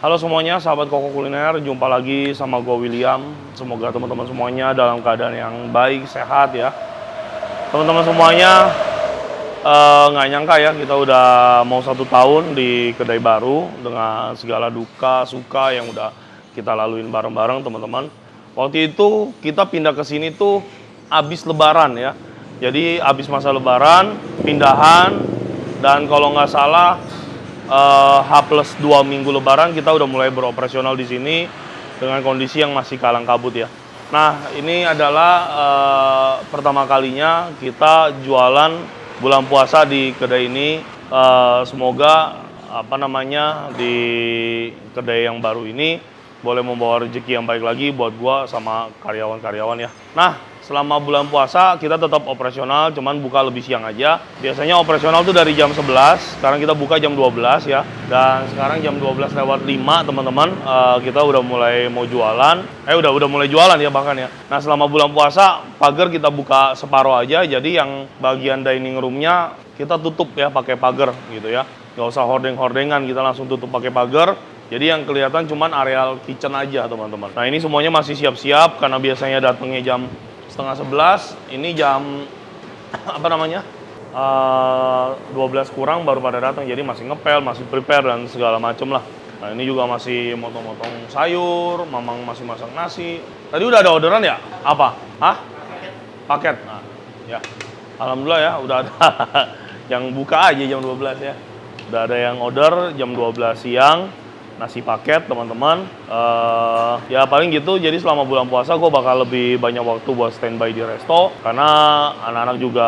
Halo semuanya, sahabat Koko Kuliner, jumpa lagi sama gue William. Semoga teman-teman semuanya dalam keadaan yang baik, sehat ya. Teman-teman semuanya, nggak nyangka ya kita udah mau 1 tahun di kedai baru dengan segala duka, suka yang udah kita laluin bareng-bareng teman-teman. Waktu itu kita pindah ke sini tuh abis Lebaran ya. Jadi abis masa Lebaran, pindahan, dan kalau nggak salah H+2 minggu Lebaran kita udah mulai beroperasional di sini dengan kondisi yang masih kalang kabut ya. Nah, ini adalah pertama kalinya kita jualan bulan puasa di kedai ini. Semoga di kedai yang baru ini boleh membawa rezeki yang baik lagi buat gua sama karyawan-karyawan ya. Nah, selama bulan puasa kita tetap operasional, cuman buka lebih siang aja. Biasanya operasional tuh dari jam 11, sekarang kita buka jam 12 ya. Dan sekarang jam 12:05 teman-teman, kita udah mulai mau jualan. Udah mulai jualan ya bahkan ya. Nah, selama bulan puasa pagar kita buka separuh aja, jadi yang bagian dining roomnya kita tutup ya pakai pagar gitu ya. Nggak usah hordeng-hordengan, kita langsung tutup pakai pagar. Jadi yang kelihatan cuman areal kitchen aja teman-teman. Nah, ini semuanya masih siap-siap karena biasanya datangnya jam 10:30, ini jam 12 kurang baru pada datang, jadi masih ngepel, masih prepare dan segala macem lah. Nah, ini juga masih motong-motong sayur, mamang masih masak nasi. Tadi udah ada orderan ya? Apa? Hah? Paket? Nah, ya. Alhamdulillah ya, udah ada yang buka aja jam 12 ya. Udah ada yang order jam 12 siang. Nasi paket teman-teman, ya paling gitu. Jadi selama bulan puasa gue bakal lebih banyak waktu buat standby di resto karena anak-anak juga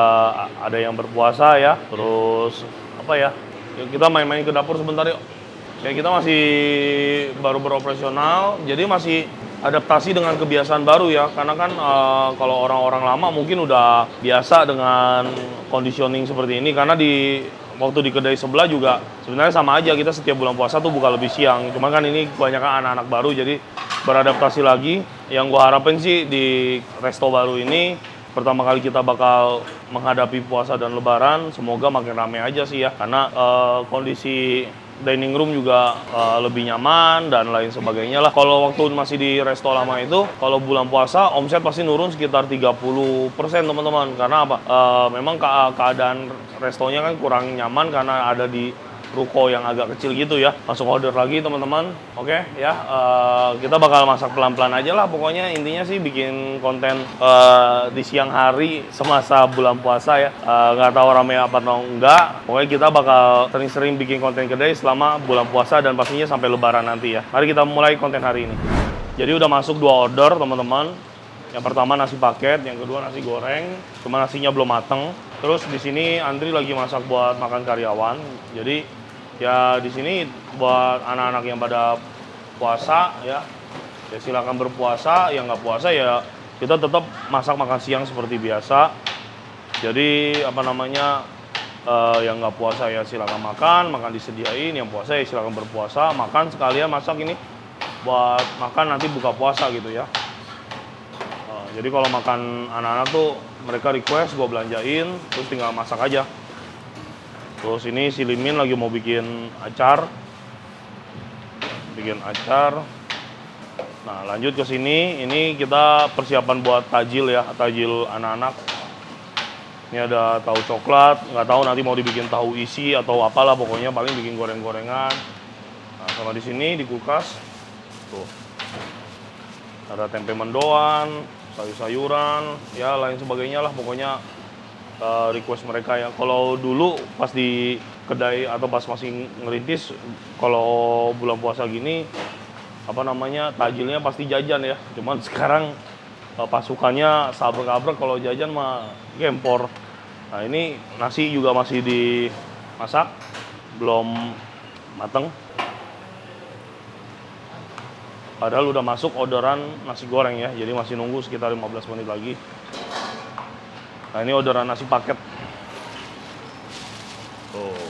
ada yang berpuasa ya. Terus kita main-main ke dapur sebentar yuk. Ya, kita masih baru beroperasional, jadi masih adaptasi dengan kebiasaan baru ya. Karena kan kalau orang-orang lama mungkin udah biasa dengan conditioning seperti ini, karena waktu di kedai sebelah juga sebenarnya sama aja, kita setiap bulan puasa tuh buka lebih siang. Cuman kan ini kebanyakan anak-anak baru, jadi beradaptasi lagi. Yang gue harapin sih di resto baru ini, pertama kali kita bakal menghadapi puasa dan Lebaran, semoga makin rame aja sih ya. Karena kondisi dining room juga lebih nyaman dan lain sebagainya lah. Kalau waktu masih di resto lama itu, kalau bulan puasa omset pasti nurun sekitar 30% teman-teman. Karena apa? Memang keadaan restonya kan kurang nyaman karena ada di ruko yang agak kecil gitu ya. Langsung order lagi teman-teman. Oke ya, kita bakal masak pelan-pelan aja lah. Pokoknya intinya sih bikin konten di siang hari semasa bulan puasa ya. Nggak tahu rame apa atau enggak. Pokoknya kita bakal sering-sering bikin konten kedai selama bulan puasa dan pastinya sampai Lebaran nanti ya. Mari kita mulai konten hari ini. Jadi udah masuk 2 order teman-teman. Yang pertama nasi paket, yang kedua nasi goreng. Cuma nasinya belum mateng. Terus di sini Andri lagi masak buat makan karyawan. Jadi ya di sini buat anak-anak yang pada puasa ya silakan berpuasa. Yang nggak puasa ya kita tetap masak makan siang seperti biasa. Jadi yang nggak puasa ya silakan makan disediain. Yang puasa ya silakan berpuasa, makan sekalian masak ini buat makan nanti buka puasa gitu ya. Jadi kalau makan anak-anak tuh mereka request gue belanjain, terus tinggal masak aja. Terus ini si Limin lagi mau bikin acar. Nah, lanjut ke sini. Ini kita persiapan buat tajil ya, tajil anak-anak. Ini ada tahu coklat, nggak tahu nanti mau dibikin tahu isi atau apalah, pokoknya paling bikin goreng-gorengan. Nah, sama di sini di kulkas tuh ada tempe mendoan, sayur-sayuran, ya lain sebagainya lah pokoknya. Request mereka ya. Kalau dulu pas di kedai atau pas masih ngerintis, kalau bulan puasa gini tajilnya pasti jajan ya. Cuman sekarang pasukannya sabrek-abrek, kalau jajan mah gempor. Nah, ini nasi juga masih dimasak, belum mateng. Padahal udah masuk orderan nasi goreng ya, jadi masih nunggu sekitar 15 menit lagi. Nah, ini orderan nasi paket. Tuh.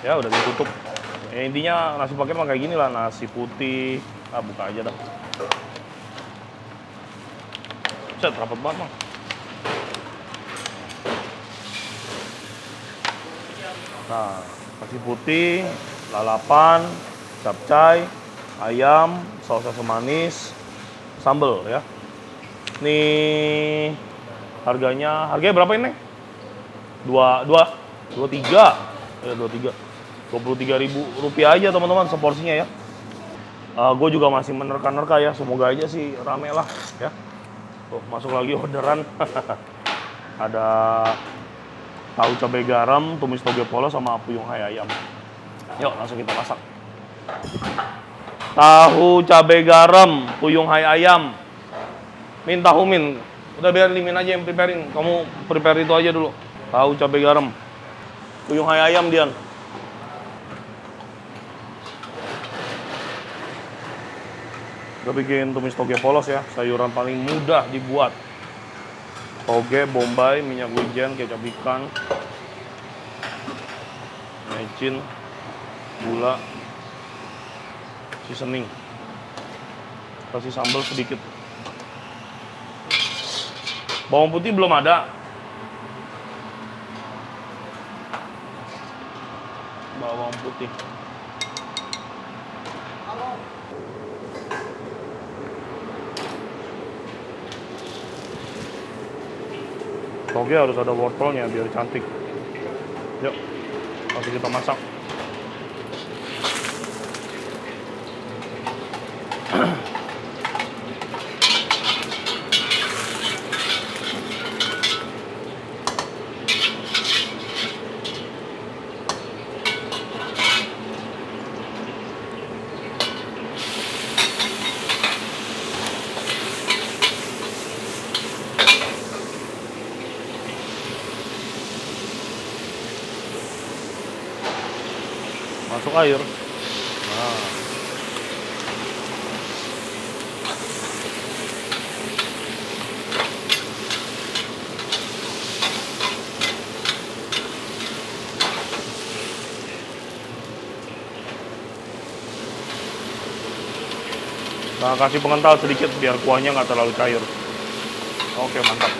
Ya udah ditutup. Intinya nasi paket mah kayak gini lah, nasi putih. Buka aja dah. Set, rapat banget mah. Nah, Nasi putih, lalapan, capcay, ayam, saus asam manis, sambal ya. Ini harganya berapa ini? 23. Ya, 23. Rp23.000 aja teman-teman seporsinya ya. Gue juga masih menerka-nerka ya, semoga aja sih rame lah ya. Tuh, masuk lagi orderan. Ada tahu cabai garam, tumis toge polos sama puyung hai ayam. Yuk langsung kita masak. Tahu cabai garam, puyung hai ayam. Min tahu min. Udah biar Min aja yang preparein. Kamu prepare itu aja dulu. Tahu cabai garam, puyung hai ayam Dian. Kita bikin tumis toge polos ya, sayuran paling mudah dibuat. Toge, bombay, minyak wijen, kecap ikan, mecin, gula, seasoning. Kasih sambal sedikit. Bawang putih belum ada. Bawang putih. Toge harus ada wortelnya biar cantik. Yuk, langsung kita masak. Masuk air. Nah. Nah, kasih pengental sedikit biar kuahnya nggak terlalu cair. Oke, mantap.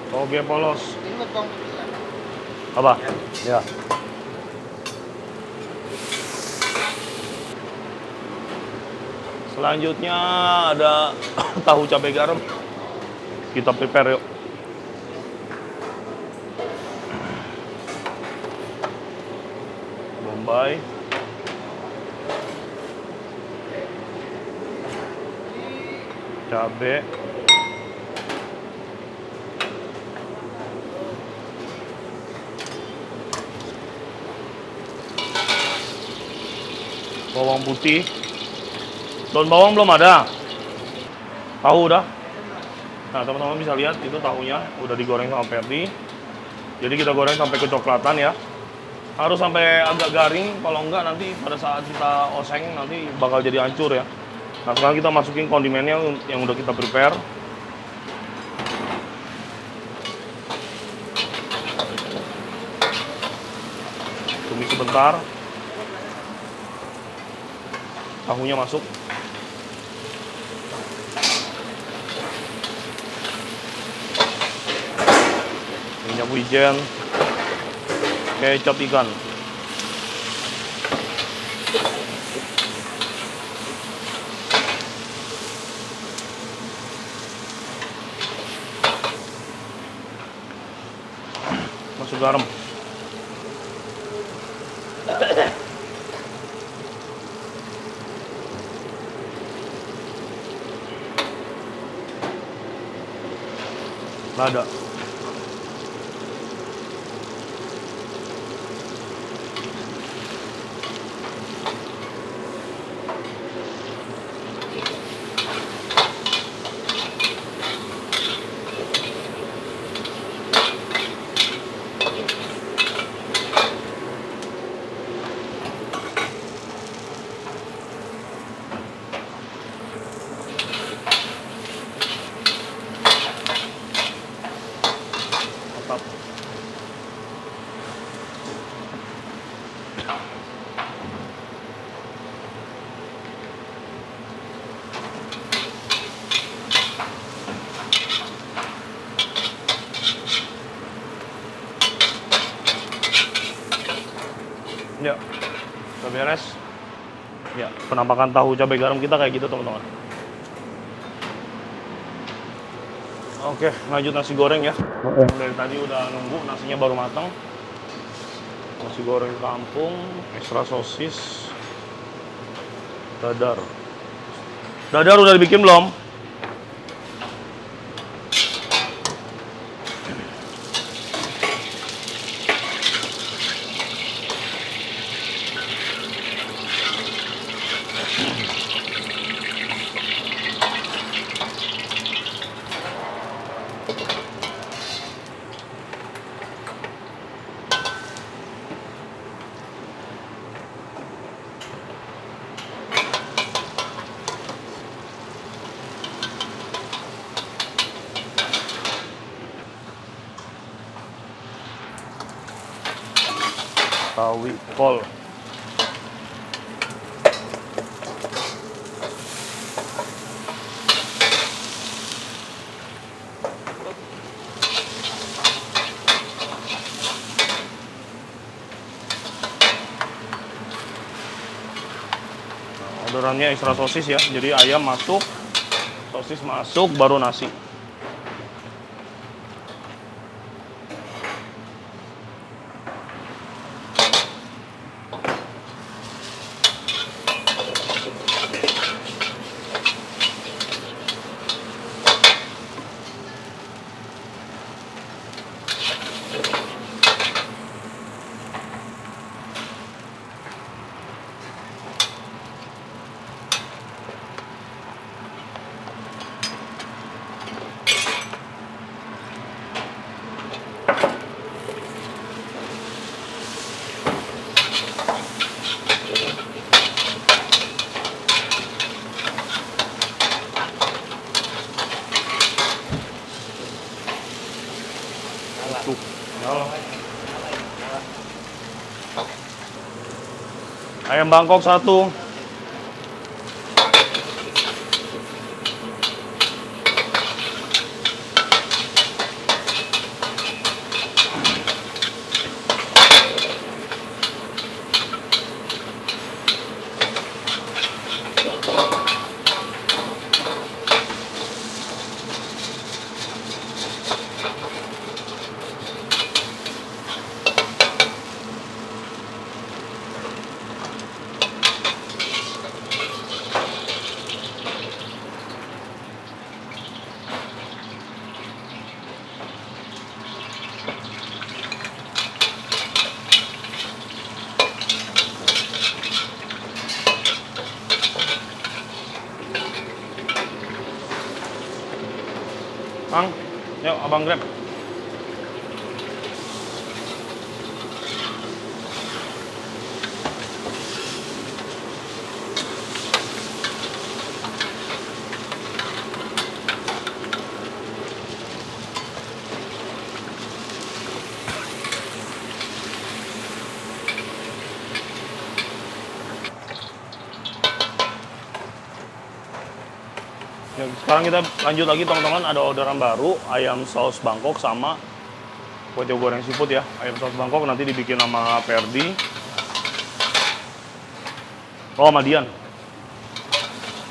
Toge polos. Apa? Ya. Selanjutnya ada tahu cabai garam. Kita prepare yuk. Bombay. Cabai. Bawang putih. Daun bawang belum ada. Tahu udah. Nah, teman-teman bisa lihat itu tahunya udah digoreng sama Ferdi. Jadi kita goreng sampai kecoklatan ya. Harus sampai agak garing, kalau enggak nanti pada saat kita oseng nanti bakal jadi hancur ya. Nah, sekarang kita masukin kondimennya yang udah kita prepare. Tumis sebentar. Tahunya masuk. Minyak wijen. Kecap ikan. Masuk garam. Lada. Ya, udah beres. Ya, penampakan tahu cabai garam kita kayak gitu teman-teman. Oke, lanjut nasi goreng ya. Dari tadi udah nunggu, nasinya baru matang. Nasi goreng kampung, ekstra sosis, dadar. Dadar udah dibikin belum? Sawi kol. Orderannya ekstra sosis ya, jadi ayam masuk, sosis masuk, baru nasi. Tuh, nyala. Ayam Bangkok 1. Bang, yuk abang grab. Ya, sekarang kita lanjut lagi teman-teman, ada orderan baru ayam saus Bangkok sama kue tiaw goreng seafood ya. Ayam saus Bangkok nanti dibikin sama Perdi. Oh, sama Dian.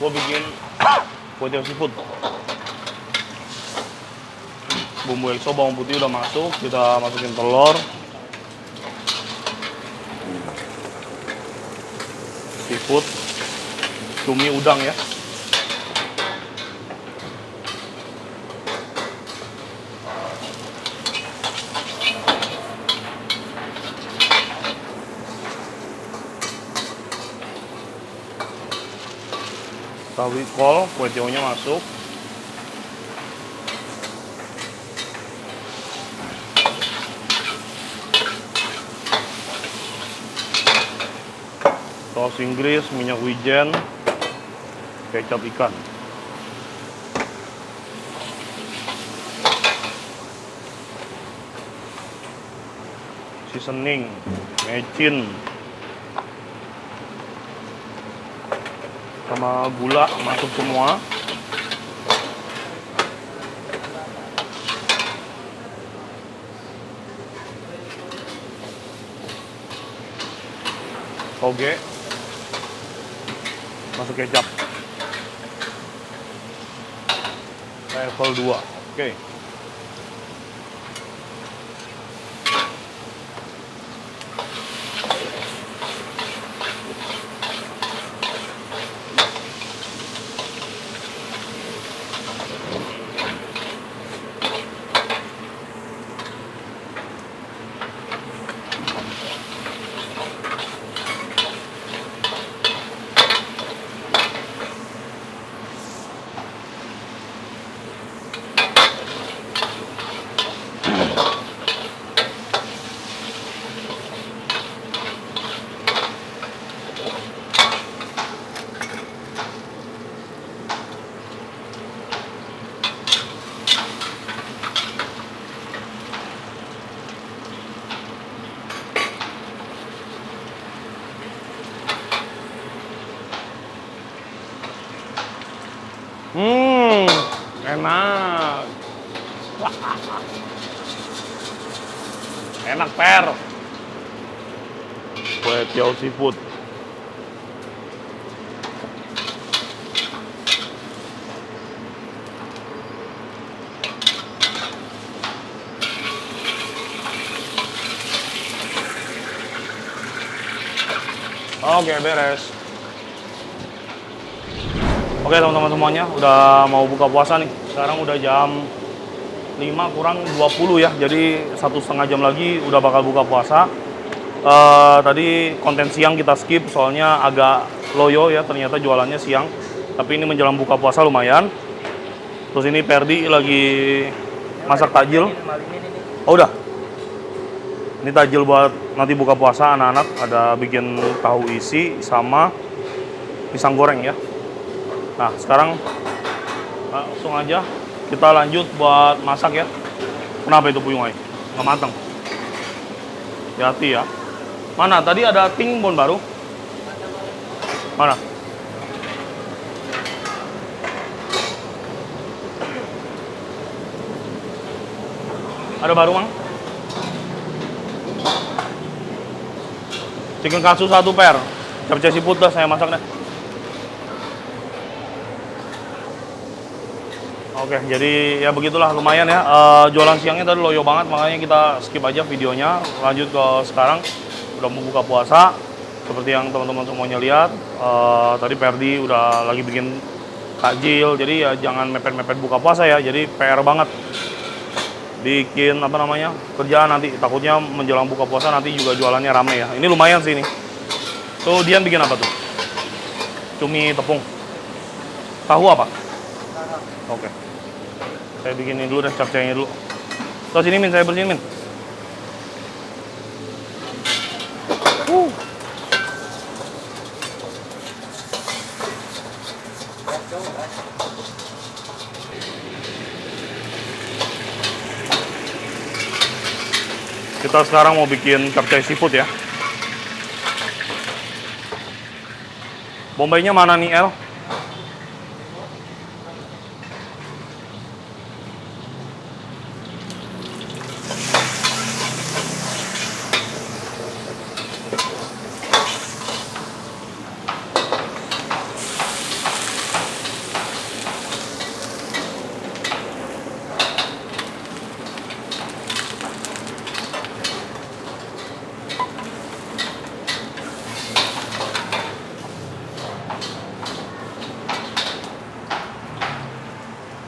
Gue bikin kue tiaw seafood. Bumbu EXO, bawang putih udah masuk, kita masukin telur. Seafood, cumi udang ya. Sawi kol, kue tiawnya masuk. Saus Inggris, minyak wijen, kecap ikan. Seasoning, mecin, sama gula masuk semua. Toge, masuk kecap. Level 2. Oke. Enak. Enak, Per. Kue tiaw seafood. Oke, beres. Oke teman-teman semuanya, udah mau buka puasa nih. Sekarang udah jam 5 kurang 20 ya. Jadi 1,5 jam lagi udah bakal buka puasa. Tadi konten siang kita skip soalnya agak loyo ya, ternyata jualannya siang. Tapi ini menjelang buka puasa lumayan. Terus ini Perdi lagi masak takjil. Oh udah. Ini takjil buat nanti buka puasa anak-anak. Ada bikin tahu isi sama pisang goreng ya. Nah sekarang langsung aja kita lanjut buat masak ya. Kenapa itu Puyung Ai? Nggak matang. Hati-hati ya. Mana? Tadi ada timbon baru. Mana? Ada baru Mang? Chicken katsu 1 Per. Capcay seafood dah saya masak deh. Oke, jadi ya begitulah lumayan ya. Jualan siangnya tadi loyo banget, makanya kita skip aja videonya. Lanjut ke sekarang, udah mau buka puasa. Seperti yang teman-teman semuanya lihat, tadi Perdi udah lagi bikin takjil. Jadi ya jangan mepet-mepet buka puasa ya. Jadi PR banget bikin apa namanya kerjaan nanti. Takutnya menjelang buka puasa nanti juga jualannya rame ya. Ini lumayan sih ini. Tuh Dian bikin apa tuh? Cumi tepung. Tahu apa? Oke. Saya bikinin dulu deh capcaynya dulu. Terus sini Min, saya bersihin Min. Kita sekarang mau bikin capcay seafood ya. Bombaynya mana nih El?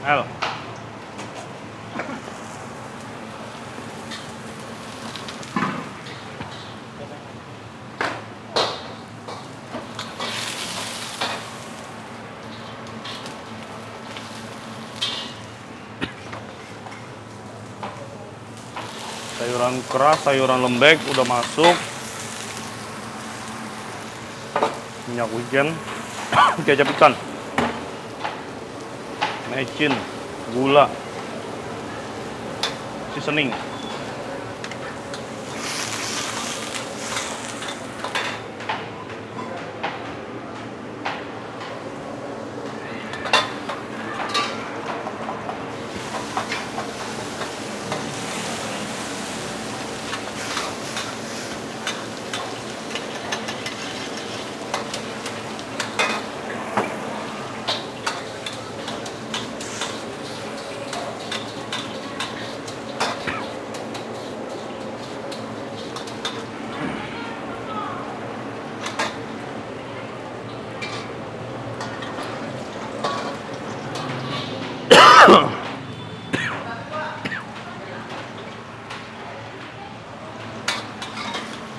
El. Sayuran keras, sayuran lembek udah masuk. Minyak wijen, kecap ikan. Mecin, gula, seasoning.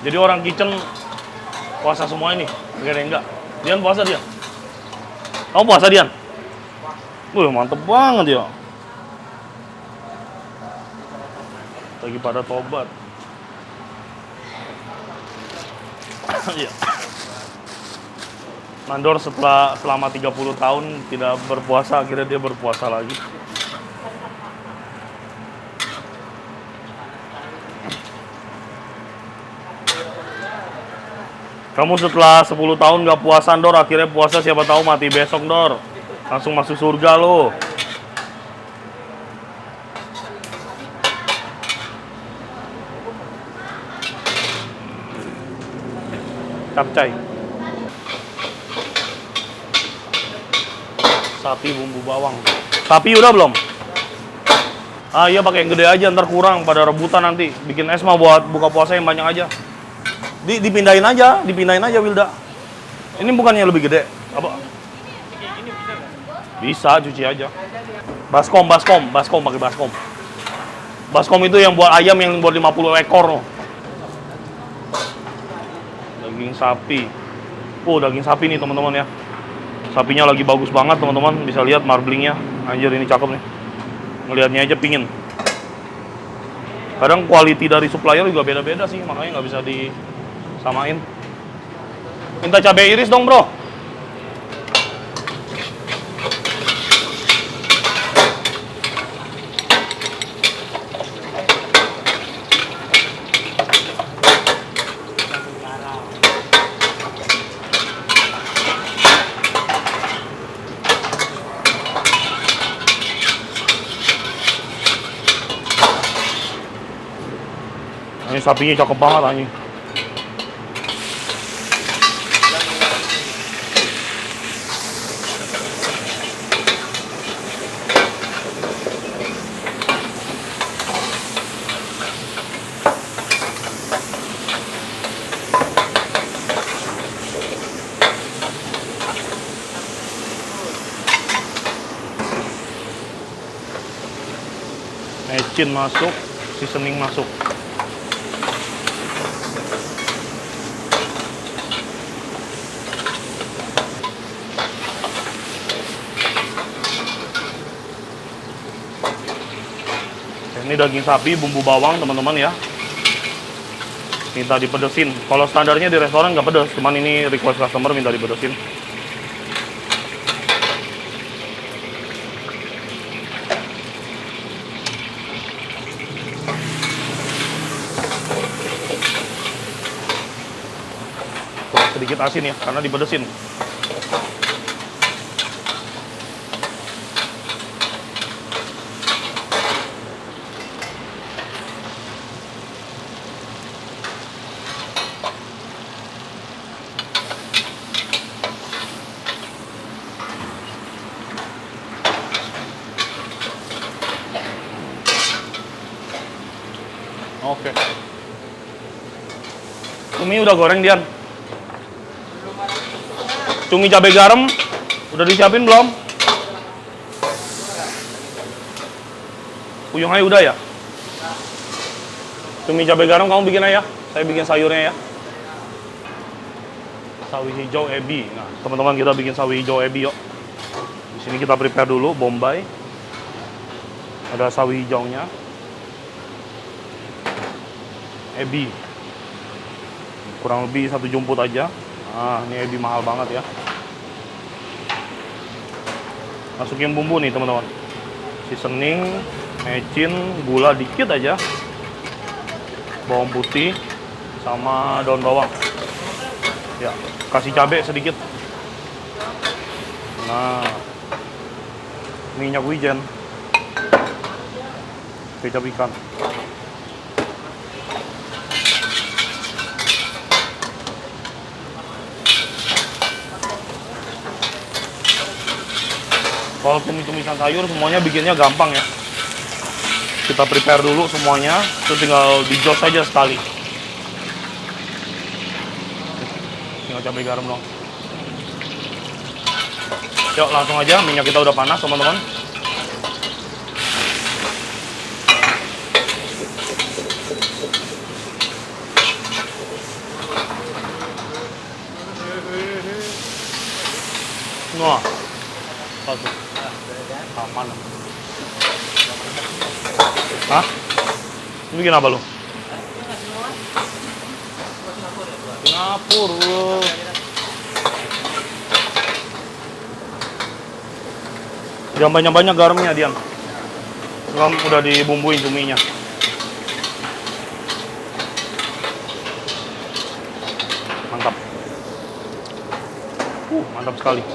Jadi orang kitchen puasa semua ini. Enggak ada enggak. Dian puasa dia. Kamu puasa Dian? Wih, mantep banget ya. Lagi pada tobat. Iya. Mandor selama 30 tahun tidak berpuasa, akhirnya dia berpuasa lagi. Kamu setelah 10 tahun gak puasa, Dor, akhirnya puasa, siapa tahu mati besok, Dor. Langsung masuk surga lo. Capcay. Sapi bumbu bawang. Sapi udah belum? Ah iya, pakai yang gede aja, ntar kurang pada rebutan nanti. Bikin es mah buat buka puasa yang banyak aja. Dipindahin aja Wilda. Ini bukannya lebih gede? Apa? Bisa, cuci aja. Baskom pakai baskom. Baskom itu yang buat ayam yang buat 50 ekor loh. Daging sapi. Oh, daging sapi nih teman-teman ya. Sapinya lagi bagus banget teman-teman, bisa lihat marblingnya. Anjir, ini cakep nih. Ngelihatnya aja pingin. Kadang quality dari supplier juga beda-beda sih, makanya nggak bisa disamain. Minta cabai iris dong, bro. Ini sapinya cakep banget anjing. Mecin masuk, seasoning masuk. Ini daging sapi bumbu bawang teman-teman ya. Minta dipedesin. Kalau standarnya di restoran nggak pedes, cuman ini request customer minta dipedesin. Sedikit asin ya, karena dipedesin. Oke. Cumi udah goreng, Dian? Cumi cabai garam udah disiapin belum? Puyung aja udah ya? Cumi cabai garam kamu bikin aja, saya bikin sayurnya ya. Sawi hijau ebi. Nah, teman-teman kita bikin sawi hijau ebi yuk. Di sini kita prepare dulu bombay. Ada sawi hijaunya. Ebi. Kurang lebih 1 jumput aja. Nah, ini ebi mahal banget ya. Masukin bumbu nih teman-teman. Seasoning, mecin, gula dikit aja. Bawang putih sama daun bawang. Ya, kasih cabai sedikit. Nah, minyak wijen. Kecap ikan. Kalau tumis-tumisan sayur semuanya bikinnya gampang ya. Kita prepare dulu semuanya, itu tinggal dijos aja sekali. Tinggal cabai garam dong. Yuk langsung aja, minyak kita udah panas teman-teman. Wah, satu. Aman. Hah? Lu bikin apa lu? Singapura. Jangan banyak-banyak garamnya, Dian. Garam udah dibumbuin cuminya. Mantap. Mantap sekali.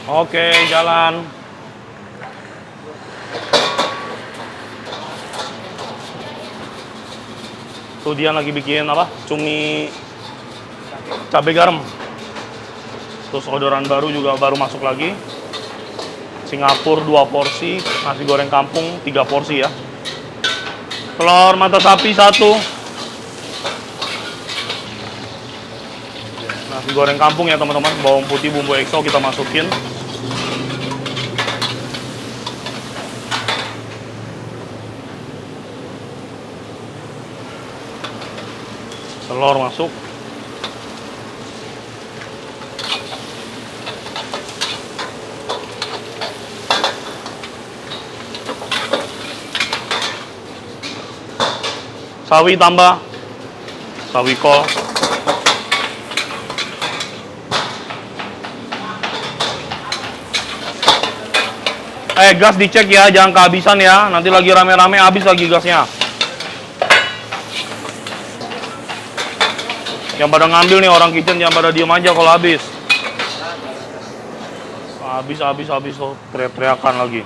Oke, jalan. Tuh Dian lagi bikin apa? Cumi cabai garam. Terus orderan baru juga baru masuk lagi. Singapura 2 porsi, nasi goreng kampung 3 porsi ya. Telur mata sapi 1. Nasi goreng kampung ya teman-teman, bawang putih bumbu EXO kita masukin. Telur masuk. Sawi tambah. Sawi kol. Gas dicek ya, jangan kehabisan ya. Nanti lagi rame-rame habis lagi gasnya. Yang pada ngambil nih orang kitchen, yang pada diem aja kalau habis. Habis tuh teriak-teriakan lagi.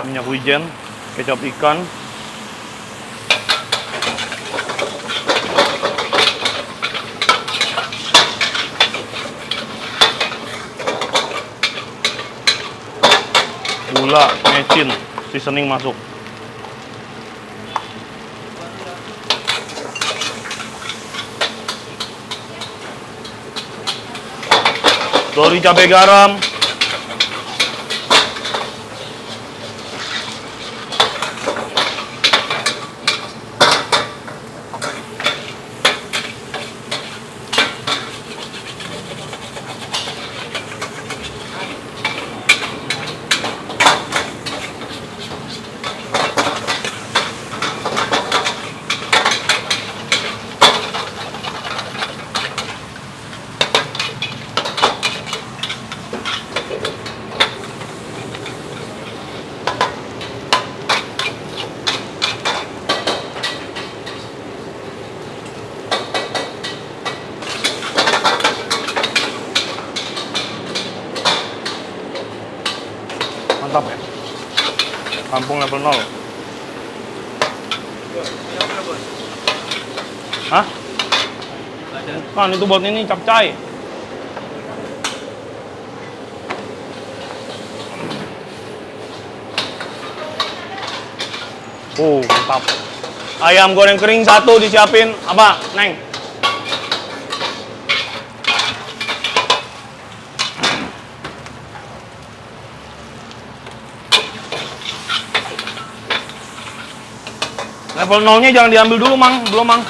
Minyak wijen, kecap ikan, gula, mecin, seasoning masuk. Dori cabai garam. Mantap ya. Kampung level 0. Hah? Kan itu buat ini capcay. Mantap. Ayam goreng kering 1 disiapin. Apa, Neng? Level 0-nya jangan diambil dulu, Mang. Belum, Mang.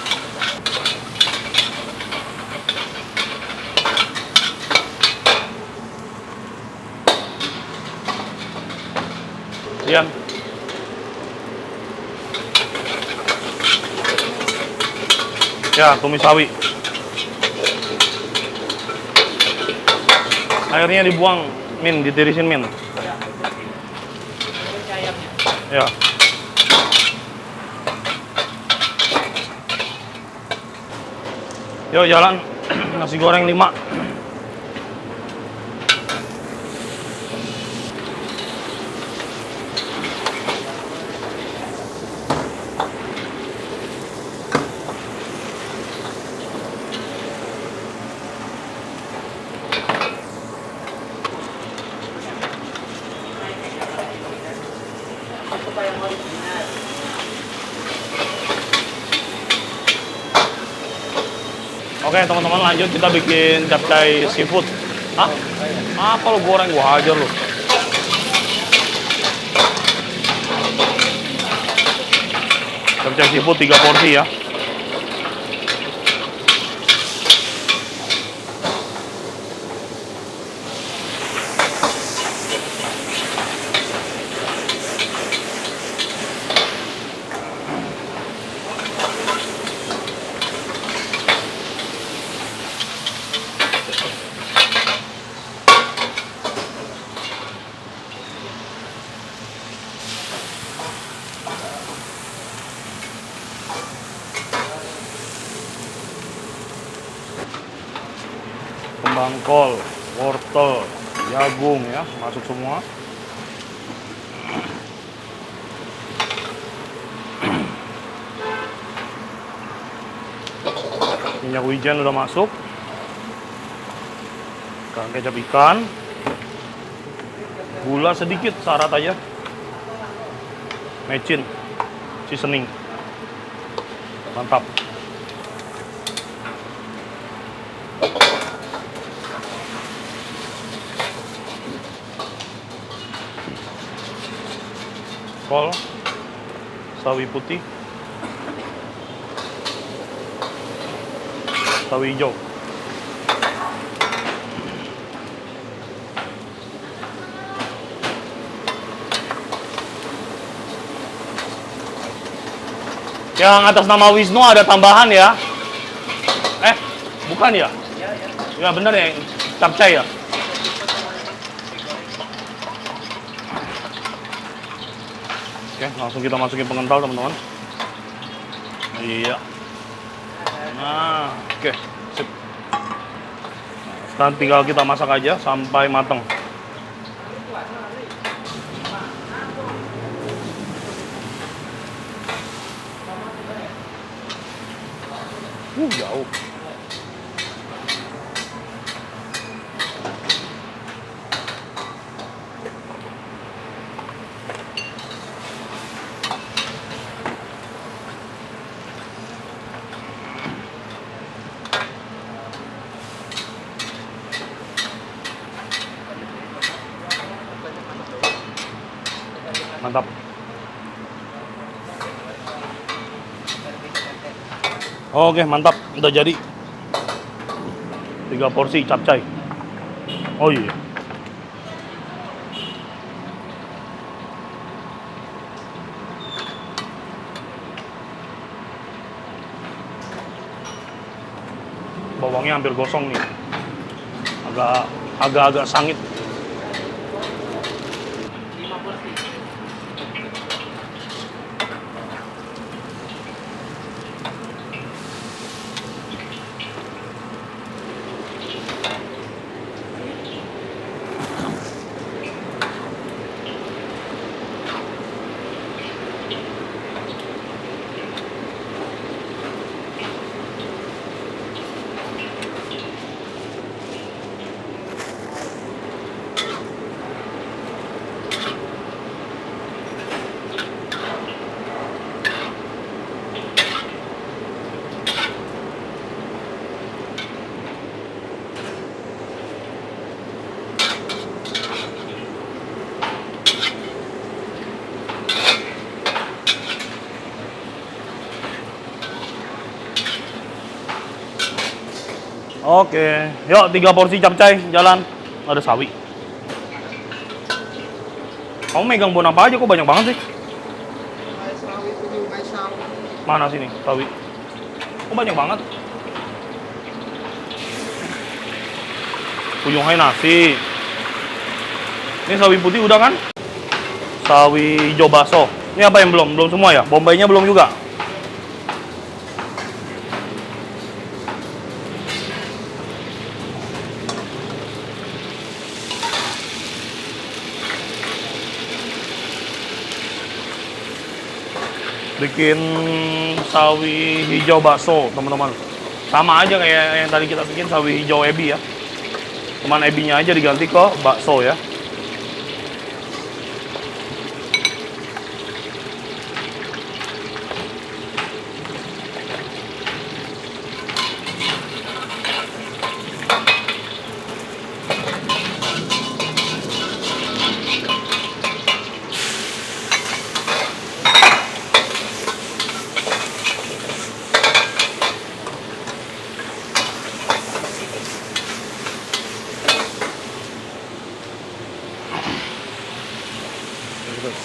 Dian. Ya, tumis sawi. Airnya dibuang, Min, ditirisin, Min. Ya. Yuk jalan. Nasi goreng 5. Oke teman-teman, lanjut kita bikin capcay seafood. Hah? Apa lo goreng? Gua hajar lo. Capcay seafood 3 porsi ya. Kembang kol, wortel, jagung ya, masuk semua. Minyak wijen udah masuk. Sekarang kecap ikan. Gula sedikit, syarat aja. Mecin, seasoning. Mantap. Kol, sawi putih, sawi hijau. Yang atas nama Wisnu ada tambahan ya? Bukan ya? Ya bener ya, capcay ya? Oke, langsung kita masukin pengental teman-teman. Iya. Nah, oke, sip. Sekarang tinggal kita masak aja sampai matang. Jauh. Mantap. Oke, mantap. Udah jadi. 3 porsi capcay. Oh iya. Bawangnya hampir gosong nih. Agak-agak sangit. Oke, yuk 3 porsi capcay, jalan. Ada sawi. Kamu megang bon apa aja, kok banyak banget sih? Mana sini, sawi? Kok banyak banget? Ujung hai nasi. Ini sawi putih udah kan? Sawi hijau baso. Ini apa yang belum? Belum semua ya? Bombaynya belum juga? Bikin sawi hijau bakso teman-teman, sama aja kayak yang tadi kita bikin sawi hijau ebi ya, cuman ebinya aja diganti ke bakso ya.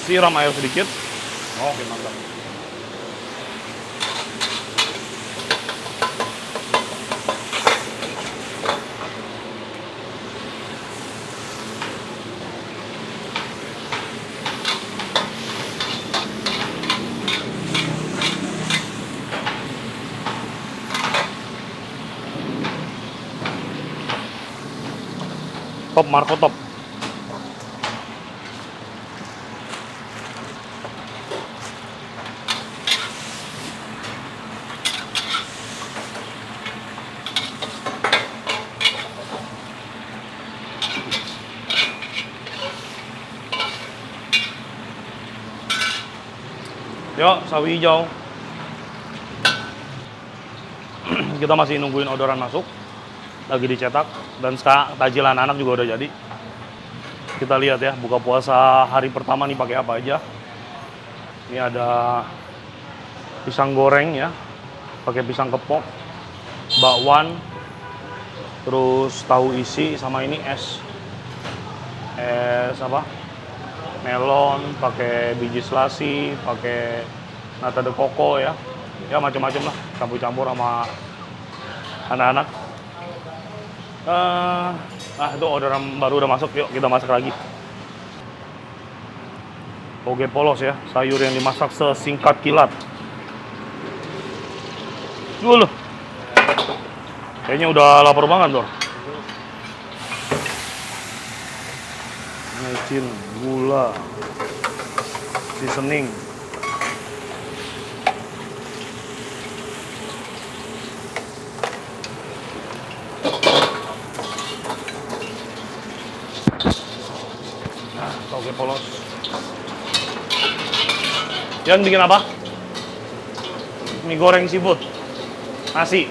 siram air sedikit. Oke, mantap. Top Marco top. Yuk, sawi hijau. Kita masih nungguin orderan masuk. Lagi dicetak. Dan sekarang tajilan anak juga udah jadi. Kita lihat ya, buka puasa hari pertama nih pakai apa aja. Ini ada pisang goreng ya. Pakai pisang kepok, bakwan, terus tahu isi, sama ini es apa? Melon, pakai biji selasi, pakai nata de coco ya. Ya macam-macam lah, campur-campur sama anak-anak. Itu orderan baru udah masuk, yuk kita masak lagi. Toge polos ya, sayur yang dimasak sesingkat kilat. Dulu. Kayaknya udah lapar banget, Dor. Mecin, gula, seasoning. Toge polos. Yang bikin apa? Mie goreng seafood. Nasi.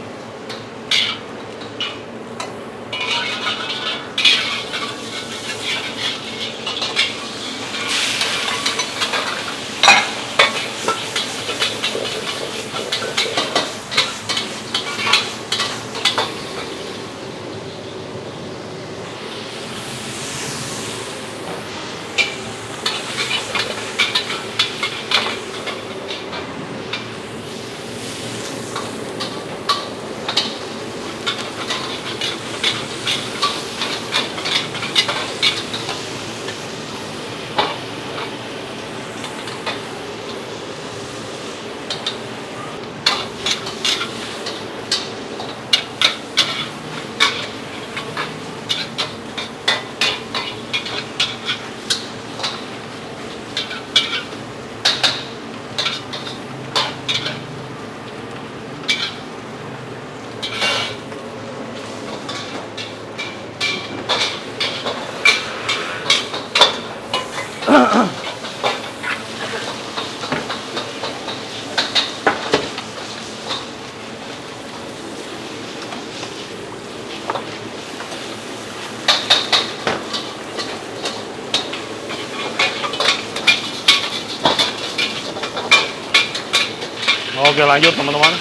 Oke, lanjut teman-teman.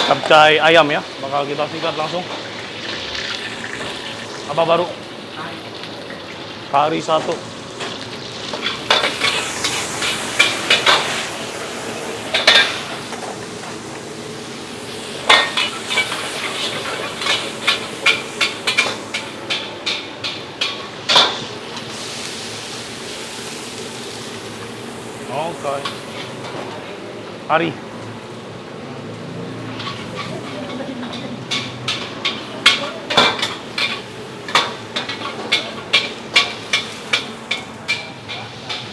Capcay ayam ya, bakal kita sikat langsung. Apa baru? Kari satu. Oke. Kari.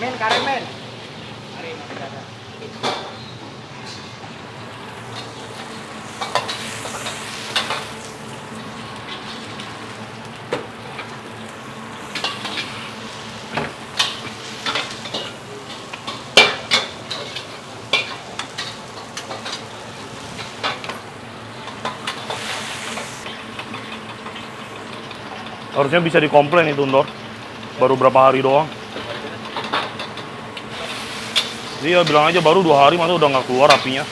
Men, karen men. Harusnya bisa dikomplain itu, Ndor. Baru berapa hari doang. Dia bilang aja baru 2 hari, masa udah nggak keluar apinya.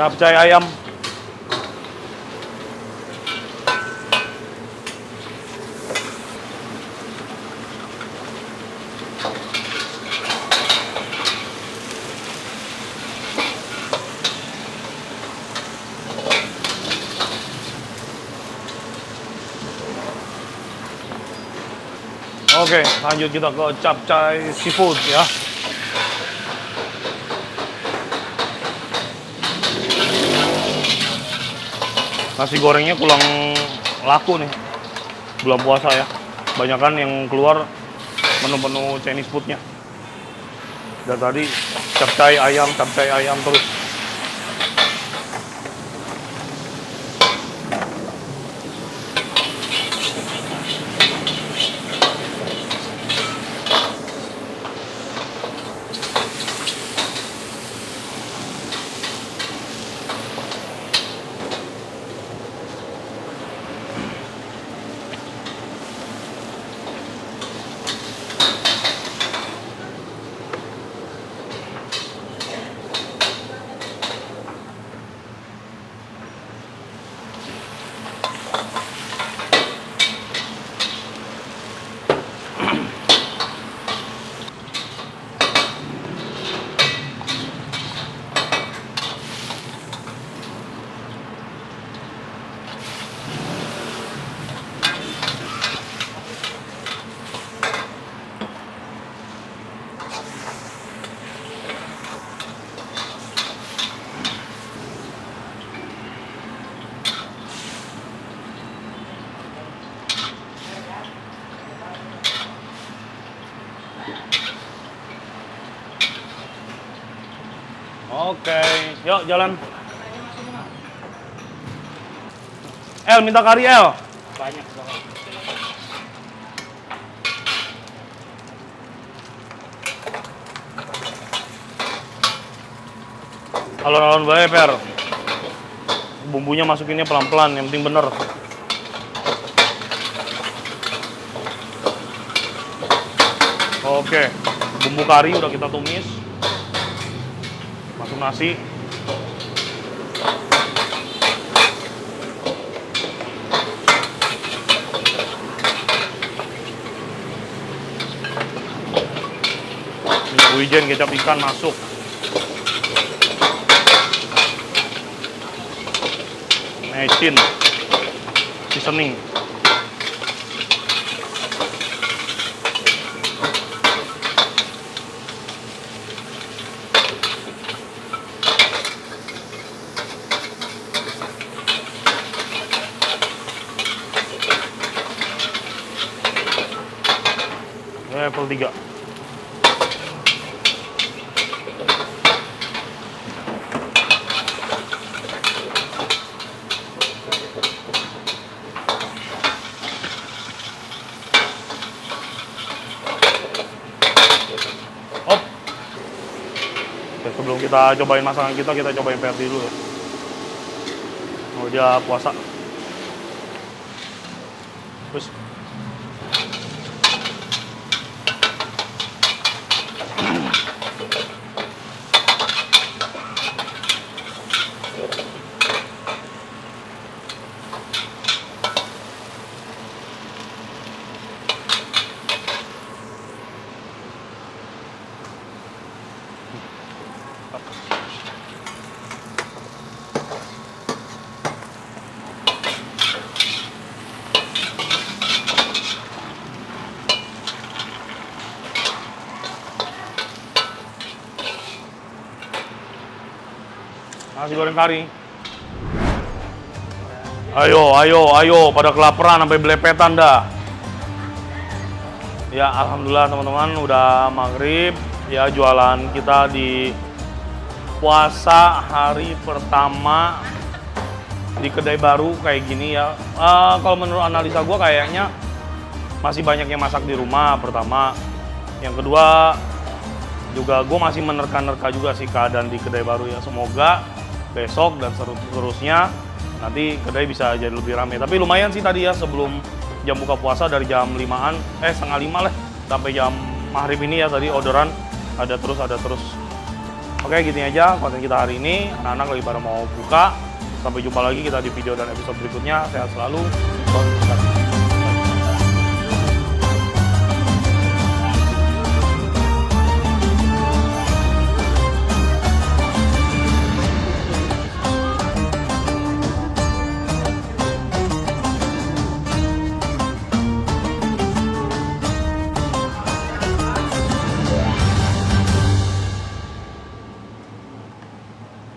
Capcay ayam. Oke, lanjut kita ke capcay seafood ya. Nasi gorengnya kurang laku nih, bulan puasa ya. Banyakan yang keluar menu-menu Chinese foodnya. Dan tadi capcay ayam terus. Oke, yuk jalan. El, minta kari El. Banyak banget. Alon-alon bae, Per. Bumbunya masukinnya pelan-pelan, yang penting bener. Oke, bumbu kari udah kita tumis. Masuk nasi. Minyak wijen, kecap ikan masuk. Mecin, seasoning. Level 3. Sebelum kita cobain masakan kita cobain versi dulu ya. Oh, dia puasa. Terus nasi goreng kari. Ayo, pada kelaparan sampai belepetan dah. Ya, alhamdulillah teman-teman udah maghrib. Ya, jualan kita di puasa hari pertama di kedai baru kayak gini ya. Kalau menurut analisa gue kayaknya masih banyak yang masak di rumah pertama. Yang kedua juga gue masih menerka-nerka juga sih keadaan di kedai baru ya. Semoga besok dan seterusnya nanti kedai bisa jadi lebih ramai. Tapi lumayan sih tadi ya sebelum jam buka puasa dari jam 5-an, setengah 5 lah sampai jam maghrib ini ya tadi orderan ada terus. Oke, gini aja konten kita hari ini. Anak-anak lagi pada mau buka. Sampai jumpa lagi kita di video dan episode berikutnya. Sehat selalu. Salam sejahtera.